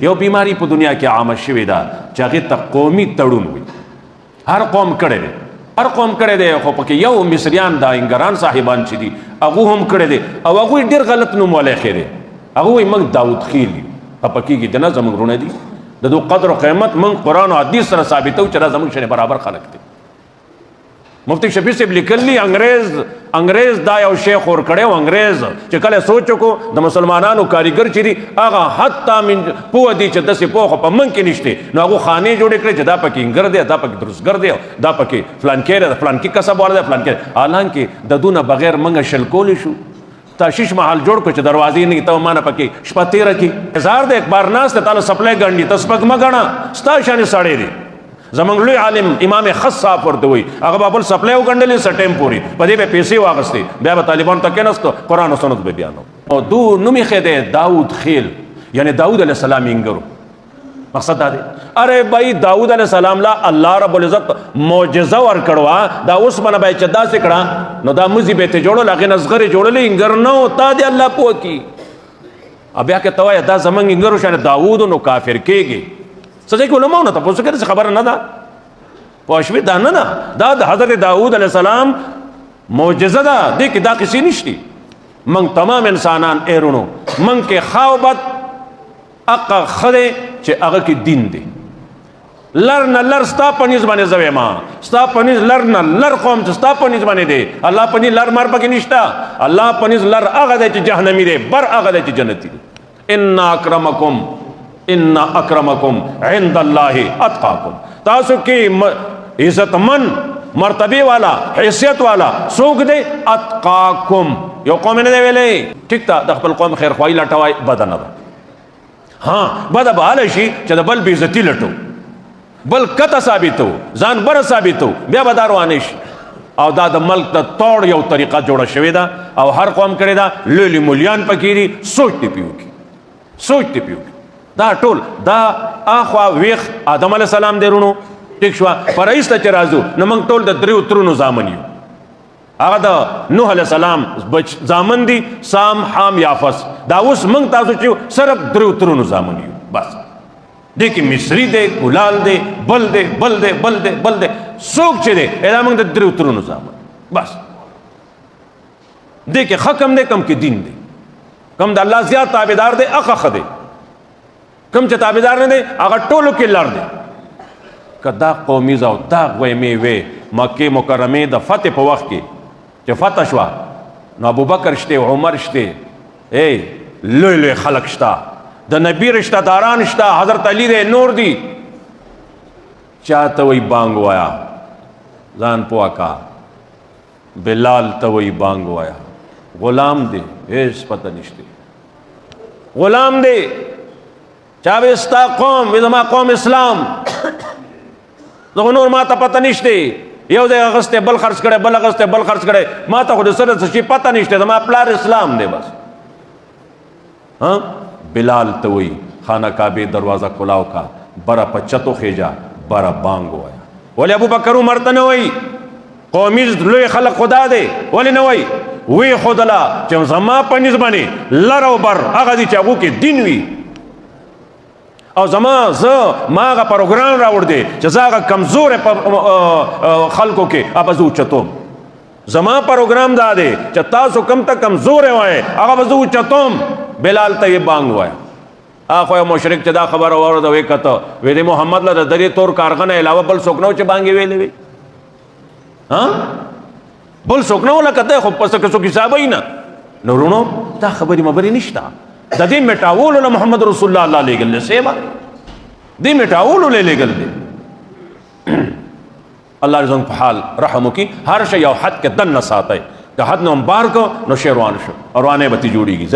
یو بیماری په دنیا کې عامه شوې ده چې هغې ته قومي تړون وي. هر قوم کړی دی، هر قوم کړی دی، خو پکې یو مصریان دا انګران صاحبان چې دي هغو هم کړی دی او هغوی ډېر غلط نوم والی ایښی دی. هغه وایي موږ داود خیل یو. خفه کېږي د نه زموږ وروڼه دي، د دو قدر و قیمت موږ قرآن او حدیث سره ثابتو چې دا زموږ شنې برابر خلک دي. مفتی شفیع صاحب لیکلی انګریز دا یو شی خور کړی و. انګریز چې کله سوچ وکړو د مسلمانانو کاریګر چې دي هغه حتی من پوه دي چې داسې پوه خو په من کې نشته، نو هغو خانې جوړې کړې چې دا پکې انګر دی، دا پکې درستګر دی، دا پکې فلانکې دی، فلانکې کسب والا دی، فلانکې. حالانکې د دونه بغیر موږ شل کولی شو. تشیش محل جوړ کړو چې دروازې نه ته مانه پکې شپه تېره کړي. هزار د اخبار ناست دی تاله سپلی ګڼي، ته سپک مه ګڼه، ستا شانې سړی دی. زمونږ لوی عالم امام خص صاحب ورته وایي هغه به بل سپلی وګڼلې څه ټایم پورې، په دې به پیسې واخېستې، بیا به طالبانو ته کېناستو قرآن او سنت به بیانو. او دو نوم یې ښی دی داود خیل، یعنی داود علیه السلام انګرو. مقصد دا دی ارے بھائی داود علیہ السلام لا اللہ رب العزت معجزه ورکړوا، دا اوس باندې به چې داسې کړه نو دا مزي به ته جوړول، هغې نصغرې جوړلې انګر نه و، تا دې الله پوه کي. بیا که ته وایې دا زمونږ انګرو شانې داود نو کافر کېږي. څه کې علماو نه تپوس کوي، خبره نه ده، پوه شوې؟ دا نه ده، دا د حضرت داود علیه السلام معجزه ده، دې کې دا کیسې نشتي. موږ تمام انسانان ایرونو موږ کې خاوبت اقا خده چې هغه کې دین دی. لر نه لر ستا په نیز باندې زه وایم، ستا په نیز لر نه لر قوم چې ستا په نیز باندې دی. الله په نیز لر مر پکې نشته، الله په نیز لر هغه دی چې جهنمي دی، بر هغه دی چې جنتي دی. ان اکرمکم عند الله اتقاکم. تاسو کې عزت من مرتبه والا حیثیت والا څوک دی؟ اتقاکم. یو قوم نه دی ویلی ټیک ده، د خپل قوم خیر خواهي لټوئ بده نه ده. ها بده به هله شي چې د بل بېعزتي لټو، بل کته ثابتو، ځان بره ثابتو، بیا به دا روانې شي. او دا د ملک د توړ یو طریقه جوړه شوې ده او هر قوم کړې ده. لوی لوی مولیان پکې دي، سوچ دې پې وکړي، سوچ دې پې وکړي. دا ټول دا اخوا ویخ آدم علیه السلام دی رونو، ټیک شوه. په رئیس ته چې راځو نو موږ ټول د دریو ترونو زامن یو. هغه د نوح علیه السلام زامن دي، سام حام یافس. دا اوس موږ تاسو چې صرف دریو ترونو زامن یو بس. دې کې مصري دی، کولال دی، بل دی، بل دی، بل دی، بل دی، څوک چې دی دا موږ د دریو ترونو زامن بس. دې کې ښه کم دی، کم کې دین دی، کم د الله زیات تابعدار دی هغه ښه دی، کم چې تابعدار نه دی هغه ټولو کې لړ دی. که دا قومیز او دا غویمې وې مکې مکرمې د فتح په وخت کې چې فتح شوه نو ابوبکر شته، عمر شته، لوی لوی خلق شته، د نبی رشتہ داران شته، حضرت علی دی، نور دی. چاته وی بانګ وایا ځان پوه کا، بلال ته وی بانګ وایا، غلام دی هیڅ پته نشته، غلام دی. چا به ستا قوم وی زما قوم اسلام، دغه نور ما ته پته نشته، یو دی اغسته بل خرڅ کړی، بل اغسته بل خرڅ کړی، ما ته خو د سره څه شي پته نشته، زما پلار اسلام دی بس. ها بلال ته وی خانه کعبه دروازه کلاو کا، بره په چتو خیجا، بره بانګ وایا. ولی ابو بکر عمر ته نه وی قومي لوی خلق خدا دی، ولی نه وی وی خدلا چې زما په نسبت باندې لر او بر هغه دي چې هغو کې دین وي. او زما ما هغه پروګرام راوړ دی چې زه هغه کمزور خلکو کې به زه اوچتوم. زما پروګرام دا دی چې تاسو کم ته کمزور وای هغه به زه اوچتوم. بلال ته یې بانګ وای. خو یو مشرک چې دا خبره واورده وی کته وی دی محمد له د درې تور کارغه نه علاوه بل څوک نه و چې بانګې ویلې وي. بل څوک نه و لکه دی خو پس که څوک حساب یې نه. نو وروڼو دا خبرې مبرې نشته، د دې میټاولو له محمد رسول الله الله لېږل دی، سیبه دې میټاولو له لېږل دی. الله زموږ په حال رحم وکړي. هر شی یو حد کې دننه ساتئ، که حد نه هم بار کو نو شی روان شو، روانې به ترې جوړېږي.